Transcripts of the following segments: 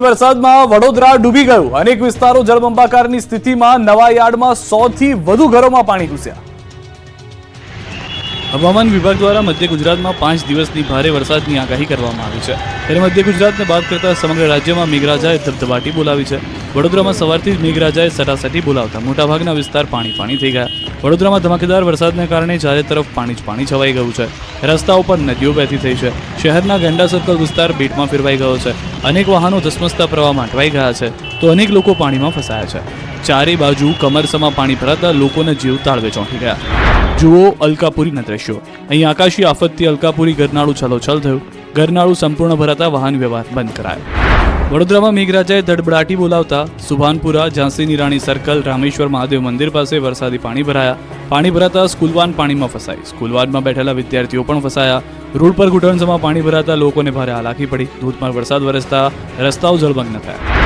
વરસાદમાં વડોદરા ડૂબી ગયું। અનેક વિસ્તારો જળબંબાકારની સ્થિતિમાં। નવા યાર્ડમાં 100 થી વધુ ઘરોમાં પાણી ઘૂસ્યા। હવામાન વિભાગ દ્વારા મધ્ય ગુજરાતમાં 5 દિવસની ભારે વરસાદની આગાહી કરવામાં આવી છે। ત્યારે મધ્ય ગુજરાતને બાદ કરતા સમગ્ર રાજ્યમાં મેઘરાજાએ ધબધબાટી બોલાવી છે। વડોદરામાં સવારથી જ મેઘરાજાએ સટાસટી બોલાવતા મોટાભાગના વિસ્તાર પાણી થઈ ગયા। વડોદરામાં ધમાકેદાર વરસાદને કારણે ચારે તરફ પાણી જ પાણી છવાઈ ગયું છે। રસ્તાઓ પર નદીઓ વહેતી થઈ છે। શહેરના ગેંડા સર્કલ વિસ્તાર બેટમાં ફેરવાઈ ગયો છે। અનેક વાહનો ધસમસતા પ્રવાહમાં અટવાઈ ગયા છે તો અનેક લોકો પાણીમાં ફસાયા છે। ચારે બાજુ કમરસમાં પાણી ભરાતા લોકોના જીવ તાળવે ચોંટી ગયા। જુઓ અલકાપુરીના દ્રશ્યો। અહીં આકાશી આફતથી અલકાપુરી ગરનાળું છલોછલ થયું। ગરનાળું સંપૂર્ણ ભરાતા વાહન વ્યવહાર બંધ કરાયો। વડોદરામાં મેઘરાજાએ ધડબડાટી બોલાવતા સુભાનપુરા, ઝાંસીની રાણી સર્કલ, રામેશ્વર મહાદેવ મંદિર પાસે વરસાદી પાણી ભરાયા। પાણી ભરાતા સ્કૂલ વાન પાણીમાં ફસાઈ। સ્કૂલ વાનમાં બેઠેલા વિદ્યાર્થીઓ પણ ફસાયા। રોડ પર ઘૂંટણસમાં પાણી ભરાતા લોકોને ભારે હાલાકી પડી। ધોધમાર વરસાદ વરસતા રસ્તાઓ જળમગ્ન થયા।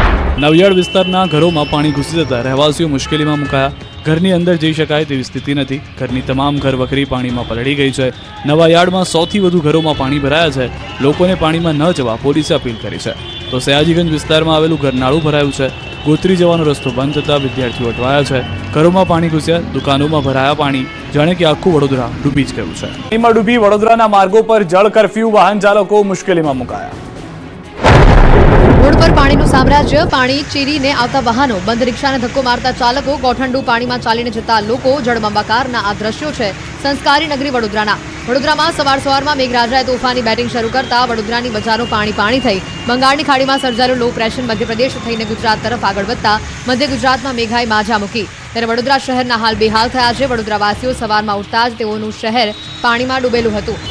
નવિયાડ વિસ્તારના ઘરોમાં પાણી ઘૂસી જતા રહેવાસીઓ મુશ્કેલીમાં મુકાયા। ઘરની અંદર જઈ શકાય તેવી સ્થિતિ નથી। ઘરની તમામ ઘર વખરી પાણીમાં પલળી ગઈ છે। નવા યાર્ડમાં 100 થી વધુ ઘરોમાં પાણી ભરાયા છે। લોકોને પાણીમાં ન જવા પોલીસે અપીલ કરી છે। તો સયાજીગંજ વિસ્તારમાં આવેલું ગરનાળું ભરાયું છે। ગોત્રી જવાનો રસ્તો બંધ થતા વિદ્યાર્થીઓ અટવાયા છે। ઘરોમાં પાણી ઘૂસ્યા। દુકાનોમાં ભરાયા પાણી। જાણે કે આખું વડોદરા ડૂબી જ ગયું છે। પાણીમાં ડૂબી વડોદરાના માર્ગો પર જળ કરફ્યુ। વાહન ચાલકો મુશ્કેલીમાં મુકાયા। રોડ પર પાણીનું સામ્રાજ્ય। પાણી ચીરીને આવતા વાહનો, બંધ રિક્ષાને ધક્કો મારતા ચાલકો, ગોઠંડુ પાણીમાં ચાલીને જતા લોકો। જળબંબાકારના આ દ્રશ્યો છે સંસ્કારી નગરી વડોદરાના। વડોદરામાં સવારમાં મેઘરાજાએ તોફાની બેટિંગ શરૂ કરતા વડોદરાની બજારો પાણી થઈ। બંગાળની ખાડીમાં સર્જાયેલું લો પ્રેશર મધ્યપ્રદેશ થઈને ગુજરાત તરફ આગળ વધતા મધ્ય ગુજરાતમાં મેઘાએ માજા મૂકી। ત્યારે વડોદરા શહેરના હાલ બેહાલ થયા છે। વડોદરાવાસીઓ સવારમાં ઉઠતા જ તેઓનું શહેર પાણીમાં ડૂબેલું હતું।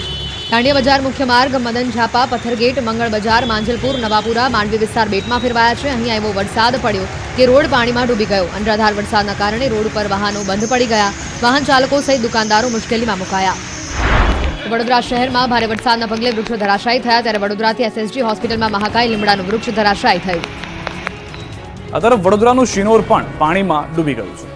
દાંડિયા બજાર, મુખ્ય માર્ગ, મદન ઝાપા, પથ્થરગેટ, મંગળ બજાર, માંજલપુર, નવાપુરા, માંડવી વિસ્તાર બેટમાં ફેરવાયા છે। અહીં એવો વરસાદ પડ્યો કે રોડ પાણીમાં ડૂબી ગયો। અનરાધાર વરસાદના કારણે રોડ પર વાહનો બંધ પડી ગયા। વાહન ચાલકો સહિત દુકાનદારો મુશ્કેલીમાં મુકાયા। વડોદરા શહેરમાં ભારે વરસાદના પગલે વૃક્ષો ધરાશાયી થયા। ત્યારે વડોદરાથી એસએસજી હોસ્પિટલમાં મહાકાય લીમડાનું વૃક્ષ ધરાશાયી થયું। આ તરફ વડોદરાનું શિનોર પણ પાણીમાં ડૂબી ગયું છે।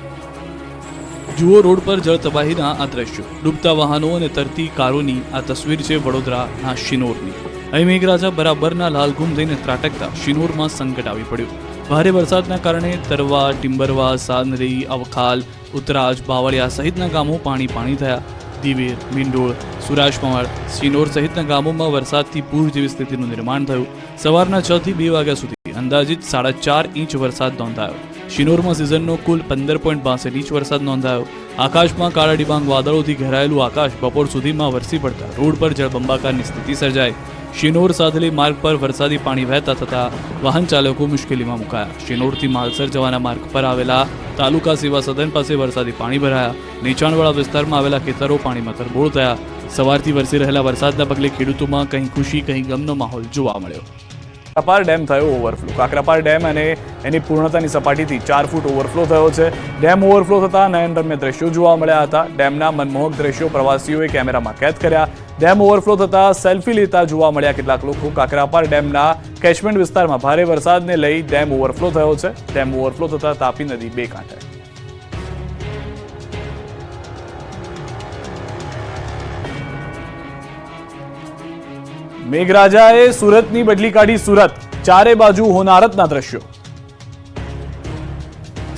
જુઓ રોડ પર જળ તબાહીના આ દ્રશ્યો। ડૂબતા વાહનો અને તરતી કારોની આ તસવીર છે વડોદરાના શિનોરની। અહીં મેઘરાજા બરાબરના લાલઘૂમ થઈને ત્રાટકતા શિનોરમાં સંકટ આવી પડ્યું। ભારે વરસાદના કારણે તરવા, ટિમ્બરવા, સાંદરી, અવખાલ, ઉતરાજ, બાવળિયા સહિતના ગામો પાણી થયા। દિવેર, મીંડોળ, સુરાજપવાડ, શિનોર સહિતના ગામોમાં વરસાદથી પૂર જેવી સ્થિતિનું નિર્માણ થયું। સવારના 6 થી 2 વાગ્યા સુધી અંદાજિત 4.5 ઇંચ વરસાદ નોંધાયો। શિનોરમાં સિઝનનો કુલ 15.62 ઇંચ વરસાદ નોંધાયો। આકાશમાં કાળા ડિબાંગ વાદળોથી ઘેરાયેલું આકાશ બપોર સુધીમાં વરસી પડતા રોડ પર જળબંબાકારની સ્થિતિ સર્જાઈ। શિનોર સાધલી માર્ગ પર વરસાદી પાણી વહેતા થતા વાહન ચાલકો મુશ્કેલીમાં મુકાયા। શિનોરથી માલસર જવાના માર્ગ પર આવેલા તાલુકા સેવા સદન પાસે વરસાદી પાણી ભરાયા। નીચાણવાળા વિસ્તારમાં આવેલા ખેતરો પાણીમાં તરબોળ થયા। સવારથી વરસી રહેલા વરસાદના પગલે ખેડૂતોમાં કંઈ ખુશી કંઈ ગમનો માહોલ જોવા મળ્યો। કાકરાપાર ડેમ થયો ઓવરફ્લો। કાકરાપાર ડેમ અને એની પૂર્ણતાની સપાટીથી 4 ફૂટ ઓવરફ્લો થયો છે। ડેમ ઓવરફ્લો થતાં નયનરમ્ય દ્રશ્યો જોવા મળ્યા હતા। ડેમના મનમોહક દ્રશ્યો પ્રવાસીઓએ કેમેરામાં કેદ કર્યા। ડેમ ઓવરફ્લો થતાં સેલ્ફી લેતા જોવા મળ્યા કેટલાક લોકો। કાકરાપાર ડેમના કેચમેન્ટ વિસ્તારમાં ભારે વરસાદને લઈ ડેમ ઓવરફ્લો થયો છે। ડેમ ઓવરફ્લો થતાં તાપી નદી બે કાંઠે। મેઘરાજાએ સુરતની બદલી કાઢી સુરત। ચારે બાજુ હોનારતના દ્રશ્યો।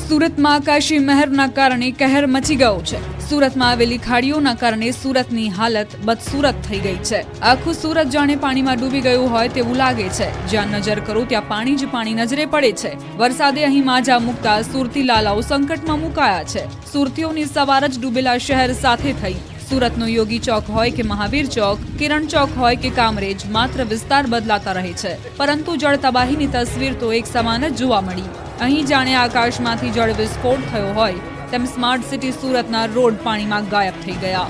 સુરતમાં આકાશી મહેરના કારણે કહેર મચી ગયો છે। સુરતમાં આવેલી ખાડીઓના કારણે સુરતની હાલત બદસુરત થઈ ગઈ છે। આખું સુરત જાણે પાણીમાં ડૂબી ગયું હોય તેવું લાગે છે। જ્યાં નજર કરો ત્યાં પાણી જ પાણી નજરે પડે છે। વરસાદે અહીં માજા મૂકતા સુરતી લાલાઓ સંકટમાં મુકાયા છે। સુરતીઓની સવાર જ ડૂબેલા શહેર સાથે થઈ। સુરતનો યોગી ચોક હોય કે મહાવીર ચોક, કિરણ ચોક હોય કે કામરેજ, માત્ર વિસ્તાર બદલાતા રહે છે, પરંતુ જળ તબાહીની તસવીર તો એક સમાન જ જોવા મળી। અહીં જાણે આકાશમાંથી જળ વિસ્ફોટ થયો હોય તેમ સ્માર્ટ સિટી સુરતના રોડ પાણીમાં ગાયબ થઈ ગયા।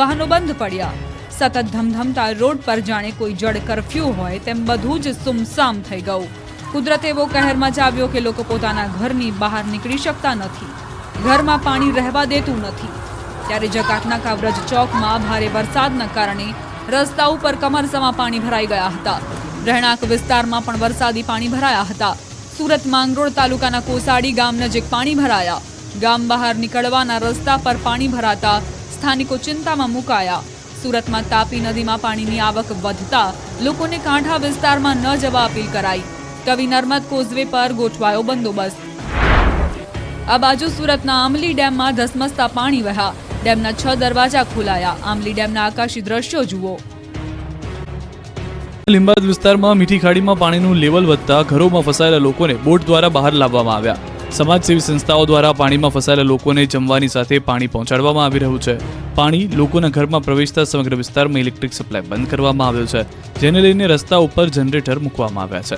વાહનો બંધ પડ્યા। સતત ધમધમતા રોડ પર જાણે કોઈ જળ કરફ્યુ હોય તેમ બધું જ સુમસામ થઈ ગયું। કુદરત એવો કહેર મચાવ્યો કે લોકો પોતાના ઘરની બહાર નીકળી શકતા નથી। ઘરમાં પાણી રહેવા દેતું નથી। ત્યારે જકાતનાકા વ્રજ ચોકમાં ભારે વરસાદના કારણે રસ્તા ઉપર કમરસમાં પાણી ભરાઈ ગયા હતા। રહેણાંક વિસ્તારમાં પણ વરસાદી પાણી ભરાયા હતા। સુરત માંગરોળ તાલુકાના કોસાડી ગામ નજીક પાણી ભરાયા। ગામ બહાર નીકળવાના રસ્તા પર પાણી ભરાતા સ્થાનિકો ચિંતામાં મુકાયા। સુરતમાં તાપી નદીમાં પાણીની આવક વધતા લોકોને કાંઠા વિસ્તારમાં ન જવા અપીલ કરાઈ। કવિ નર્મદ કોઝવે પર ગોઠવાયો બંદોબસ્ત. આ બાજુ સુરતના આમલી ડેમમાં ધસમસતા પાણી વહ્યા. ડેમના 6 દરવાજા ખોલાયા. આમલી ડેમના આકાશી દ્રશ્યો જુઓ. લીંબાદ વિસ્તારમાં મીઠી ખાડીમાં પાણીનું લેવલ વધતા ઘરોમાં ફસાયેલા લોકોને બોટ દ્વારા બહાર લાવવામાં આવ્યા. સમાજસેવી સંસ્થાઓ દ્વારા પાણીમાં ફસાયેલા લોકોને જમવાની સાથે પાણી પહોંચાડવામાં આવી રહ્યું છે. પાણી લોકોના ઘરમાં પ્રવેશતા સમગ્ર વિસ્તારમાં ઇલેક્ટ્રિક સપ્લાય બંધ કરવામાં આવ્યો છે, જેને લઈને રસ્તા ઉપર જનરેટર મૂકવામાં આવ્યા છે.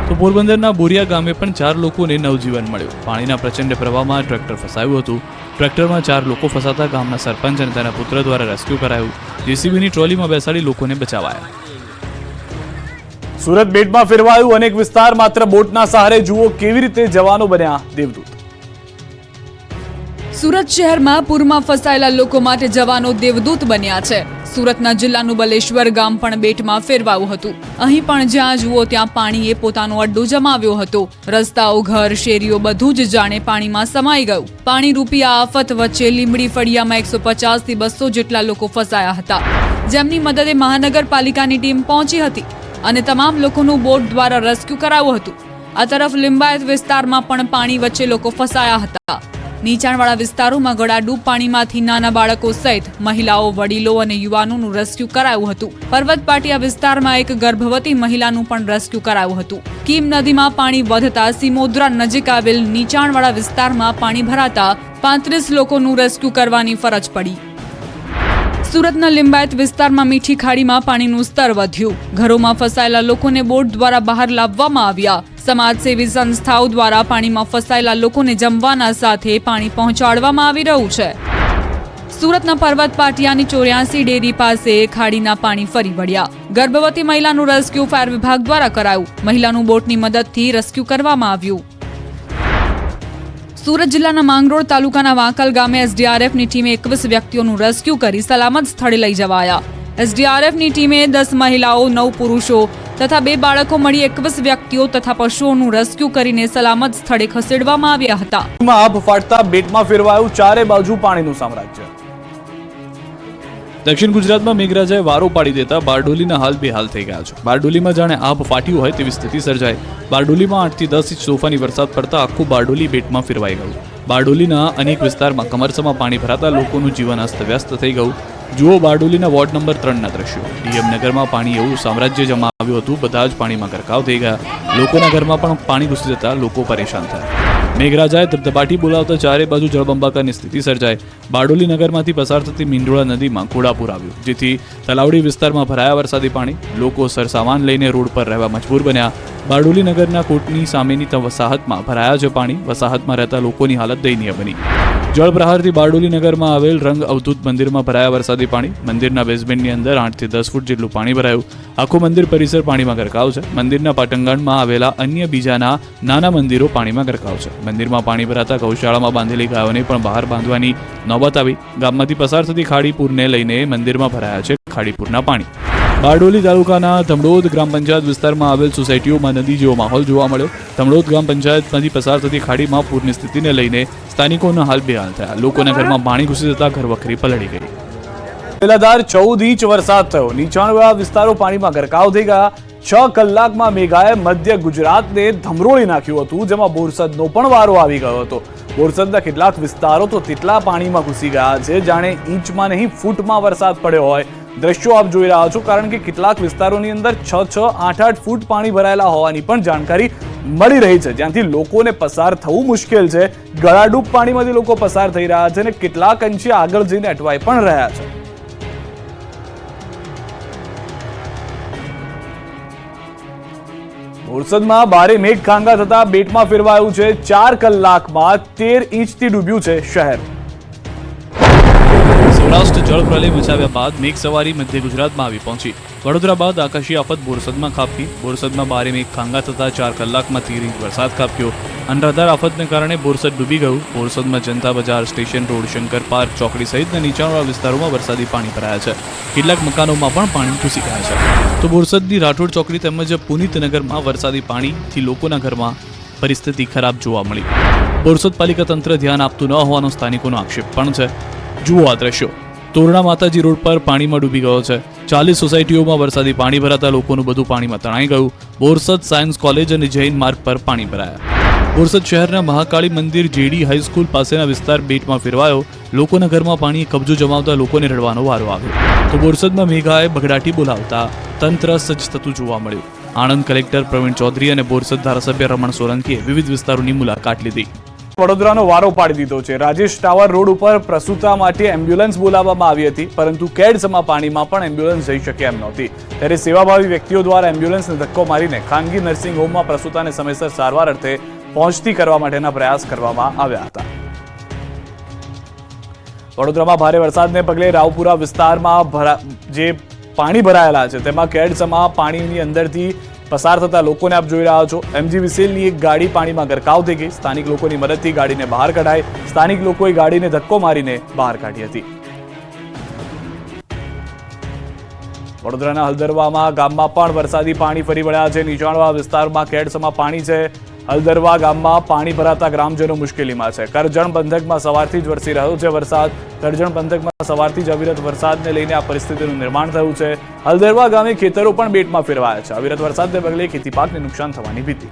તો પોરબંદરના બોરિયા ગામે પણ 4 લોકોને નવજીવન મળ્યું. પાણીના પ્રચંડ પ્રવાહમાં ટ્રેક્ટર ફસાયું હતું. ટ્રેક્ટરમાં 4 લોકો ફસાતા ગામના સરપંચ અને તેના પુત્ર દ્વારા રેસ્ક્યુ કરાયું. જેસીબીની ટ્રોલીમાં બેસાડી લોકોને બચાવાયા. સુરત બેટમાં ફેરવાયું અનેક વિસ્તાર માત્ર બોટના સહારે. જુઓ કેવી રીતે જવાનો બન્યા દેવદૂત. સુરત શહેરમાં પૂરમાં ફસાયેલા લોકો માટે જવાનો દેવદૂત બન્યા છે. સુરતના જિલ્લાનું બલેશ્વર ગામ પણ બેટમાં ફેરવાયું હતું. અહીં પણ જ્યાં જુઓ ત્યાં પાણીએ પોતાનો અડ્ડો જમાવ્યો હતો. રસ્તાઓ, ઘર, શેરીઓ બધું જ જાણે પાણીમાં સમાઈ ગયું. પાણી રૂપી આ આફત વચ્ચે લીંબડી ફળિયામાં 150 થી 200 જેટલા લોકો ફસાયા હતા, જેમની મદદે મહાનગરપાલિકાની ટીમ પહોંચી હતી અને તમામ લોકોનું બોટ દ્વારા રેસ્ક્યુ કરાયું હતું. આ તરફ લિંબાયત વિસ્તારમાં પણ પાણી વચ્ચે લોકો ફસાયા હતા. નીચાણવાળા વિસ્તારોમાં ગળાડૂબ પાણીમાંથી નાના બાળકો સહિત મહિલાઓ, વડીલો અને યુવાનોનું રેસ્ક્યુ કરાયું હતું. પર્વત પાટિયા વિસ્તારમાં એક ગર્ભવતી મહિલાનું પણ રેસ્ક્યુ કરાયું હતું. કીમ નદીમાં પાણી વધતા સિમોદ્રા નજીક આવેલ નીચાણવાળા વિસ્તારમાં પાણી ભરાતા 35 લોકોનું રેસ્ક્યુ કરવાની ફરજ પડી. સુરતના લિંબાયત વિસ્તારમાં મીઠી ખાડીમાં પાણીનું સ્તર વધ્યું. ઘરોમાં ફસાયેલા લોકોને બોટ દ્વારા બહાર લાવવામાં આવ્યા. સમાજસેવી સંસ્થાઓ દ્વારા પાણીમાં ફસાયેલા લોકોને જમવાના સાથે પાણી પહોંચાડવામાં આવી રહ્યું છે. સુરતના પર્વત પાટિયાની 84 ડેરી પાસે ખાડીના પાણી ફરી વળ્યા. ગર્ભવતી મહિલાનું રેસ્ક્યુ ફાયર વિભાગ દ્વારા કરાયું. મહિલાનું બોટની મદદથી રેસ્ક્યુ કરવામાં આવ્યું. સુરત જિલ્લાના માંગરોળ તાલુકાના વાંકલ ગામે એસડીઆરએફની ટીમે 21 વ્યક્તિઓનું રેસ્ક્યુ કરી સલામત સ્થળે લઈ જવાયા. એસડીઆરએફની ટીમે 10 મહિલાઓ, 9 પુરુષો તથા 2 બાળકો મળી 21 વ્યક્તિઓ તથા પશુઓનું રેસ્ક્યુ કરીને સલામત સ્થળે ખસેડવામાં આવ્યા હતા. આભ ફાટતા બેટમાં ફેરવાયું ચારે બાજુ પાણીનું સામ્રાજ્ય. દક્ષિણ ગુજરાતમાં મેઘરાજાએ વારો પાડી દેતા બારડોલીના હાલ બેહાલ થઈ ગયા છે. બારડોલીમાં જાણે આભ ફાટ્યું હોય તેવી સ્થિતિ સર્જાઈ. બારડોલીમાં 8 થી 10 ઇંચ તોફાની વરસાદ પડતા આખું બારડોલી બેટમાં ફેરવાઈ ગયું. બારડોલીના અનેક વિસ્તારમાં કમરસમાં પાણી ભરાતા લોકોનું જીવન અસ્તવ્યસ્ત થઈ ગયું. જુઓ બારડોલીના વોર્ડ નંબર 3ના દ્રશ્યો. ડીએમ નગરમાં પાણી એવું સામ્રાજ્ય જમાવ્યું હતું. બધા જ પાણીમાં ગરકાવ થઈ ગયા. લોકોના ઘરમાં પણ પાણી ઘૂસી જતા લોકો પરેશાન થયા. મેઘરાજાએ ધબધબાટી બોલાવતા ચારે બાજુ જળબંબાકારની સ્થિતિ સર્જાઈ. બારડોલી નગરમાંથી પસાર થતી મીંડોળા નદીમાં ઘોડાપૂર આવ્યું, જેથી તલાવડી વિસ્તારમાં ભરાયા વરસાદી પાણી. લોકો સરસામાન લઈને રોડ પર રહેવા મજબૂર બન્યા. બારડોલી નગરના કોટની સામેની વસાહતમાં ભરાયા છે પાણી. વસાહતમાં રહેતા લોકોની હાલત દયનીય બની. જળપ્રહારથી બારડોલી નગરમાં આવેલ રંગ અવધૂત મંદિરમાં ભરાયા વરસાદી પાણી. મંદિરના બેઝમેન્ટની અંદર 8 થી 10 ફૂટ જેટલું પાણી ભરાયું. આખું મંદિર પરિસર પાણીમાં ગરકાવ છે. મંદિરના પાટંગણમાં આવેલા અન્ય બીજાના નાના મંદિરો પાણીમાં ગરકાવ છે. મંદિરમાં પાણી ભરાતા ગૌશાળામાં બાંધેલી ગાયોને પણ બહાર બાંધવાની નોબત આવી. ગામમાંથી પસાર થતી ખાડીપુરને લઈને મંદિરમાં ભરાયા છે ખાડીપુરના પાણી. બારડોલી તાલુકાના ધમડોદ ગ્રામ પંચાયત વિસ્તારમાં આવેલ સોસાયટીઓમાં નદી જેવો માહોલ જોવા મળ્યો. ધમડોદ ગ્રામ પંચાયતમાંથી પસાર થતી ખાડીમાં પૂરની સ્થિતિને લઈને સ્થાનિકોના હાલ બેહાલ થયા. લોકોના ઘરમાં પાણી ઘૂસી જતા ઘરવખરી પલળી ગઈ. પેલાદાર 14 ઇંચ વરસાદ થયો. નીચાણવાળા વિસ્તારો પાણીમાં ગરકાવ થઈ ગયા. 6 કલાકમાં મેઘાએ મધ્ય ગુજરાતને ધમરોળી નાખ્યું હતું, જેમાં બોરસદનો પણ વારો આવી ગયો હતો. બોરસદના કેટલાક વિસ્તારો તો તેટલા પાણીમાં ઘૂસી ગયા છે જાણે ઇંચમાં નહીં ફૂટમાં વરસાદ પડ્યો હોય. દ્રશ્યો આપ જોઈ રહ્યા છો, કારણ કે કેટલાક વિસ્તારોની અંદર 6, 8 ફૂટ પાણી ભરાયેલા હોવાની પણ જાણકારી મળી રહી છે, જ્યાંથી લોકોને પસાર થવું મુશ્કેલ છે. ગળાડૂબ પાણીમાંથી લોકો પસાર થઈ રહ્યા છે અને કેટલાક અંશે આગળ જઈને અટવાઈ પણ રહ્યા છે. બોરસદમાં ભારે મેઘ ખાંગા થતા બેટમાં ફેરવાયું છે. 4 કલાકમાં 13 ઇંચથી ડૂબ્યું છે શહેર. સૌરાષ્ટ્ર જળ પ્રલય મચાવ્યા બાદ મેઘ સવારી મધ્ય ગુજરાતમાં આવી પહોંચી. વડોદરા બાદ આકાશી આફત બોરસદમાં ખાબકી. બોરસદમાં ભારે મેઘ ખાંગા થતા 4 કલાકમાં 13 ઇંચ વરસાદ ખાબક્યો. અનરાધાર આફતને કારણે બોરસદ ડૂબી ગયું. બોરસદમાં જનતા બજાર, સ્ટેશન રોડ, શંકર પાર્ક, ચોકડી સહિતના નીચાણવાળા વિસ્તારોમાં વરસાદી પાણી ભરાયા છે. કેટલાક મકાનોમાં પણ પાણી ઘૂસી ગયા છે. તો બોરસદની રાઠોડ ચોકડી તેમજ પુનિતનગરમાં વરસાદી પાણીથી લોકોના ઘરમાં પરિસ્થિતિ ખરાબ જોવા મળી. બોરસદ પાલિકા તંત્ર ધ્યાન આપતું ન હોવાનો સ્થાનિકોનો આક્ષેપ પણ છે. જુઓ આ દ્રશ્યો. તોરણા માતાજી રોડ પર પાણીમાં ડૂબી ગયો છે. 40 સોસાયટીઓમાં વરસાદી પાણી ભરાતા લોકોનું બધું પાણીમાં તણાઈ ગયું. બોરસદ સાયન્સ કોલેજ અને જૈન માર્ગ પર પાણી ભરાયા. બોરસદ શહેરના મહાકાળી મંદિર જેડી હાઈસ્કૂલ પાસેના વિસ્તાર બેટમાં ફેરવાયો. લોકોના ઘરમાં પાણી કબજો જમાવતા લોકોને રડવાનો વારો આવ્યો. તો બોરસદમાં મેઘાએ બગડાટી બોલાવતા તંત્ર સજ્જ થતું જોવા મળ્યું. આણંદ કલેક્ટર પ્રવીણ ચૌધરી અને બોરસદ ધારાસભ્ય રમણ સોલંકીએ વિવિધ વિસ્તારોની મુલાકાત લીધી. વડોદરાનો વારો પાડી દીધો છે. રાજેશ ટાવર રોડ ઉપર પ્રસૂતા માટે એમ્બ્યુલન્સ બોલાવવામાં આવી હતી, પરંતુ કેડસમાં પાણીમાં પણ એમ્બ્યુલન્સ જઈ શકે એમ નહોતી. ત્યારે સેવાભાવી વ્યક્તિઓ દ્વારા એમ્બ્યુલન્સને ધક્કો મારીને ખાનગી નર્સિંગ હોમમાં પ્રસૂતાને સમયસર સારવાર અર્થે પહોંચતી કરવા માટેના પ્રયાસ કરવામાં આવ્યા હતા. વડોદરામાં ભારે વરસાદને પગલે રાવપુરા વિસ્તારમાં જે પાણી ભરાયેલા છે તેમાં કેડસમાં પાણીની અંદરથી પસાર થતા લોકોને આપ જોઈ રહ્યા છો. MGVCLની એક ગાડી પાણીમાં ગરકાવ થઈ ગઈ. સ્થાનિક લોકોની મદદથી ગાડીને બહાર કઢાઈ. સ્થાનિક લોકોએ ગાડીને ધક્કો મારીને બહાર કાઢી હતી. વડોદરાના હલદરવામાં ગામમાં પણ વરસાદી પાણી ફરી વળ્યા છે. નીચાણવાળા વિસ્તારમાં કેડસમાં પાણી છે. હલદરવા ગામમાં પાણી ભરાતા ગ્રામજનો મુશ્કેલીમાં છે. કરજણ પંથકમાં સવારથી જ વરસી રહ્યો છે વરસાદ. કરજણ પંથકમાં સવારથી જ અવિરત વરસાદને લઈને આ પરિસ્થિતિનું નિર્માણ થયું છે. હલદરવા ગામે ખેતરો પણ બેટમાં ફેરવાયા છે. અવિરત વરસાદને પગલે ખેતી પાકને નુકસાન થવાની ભીતિ.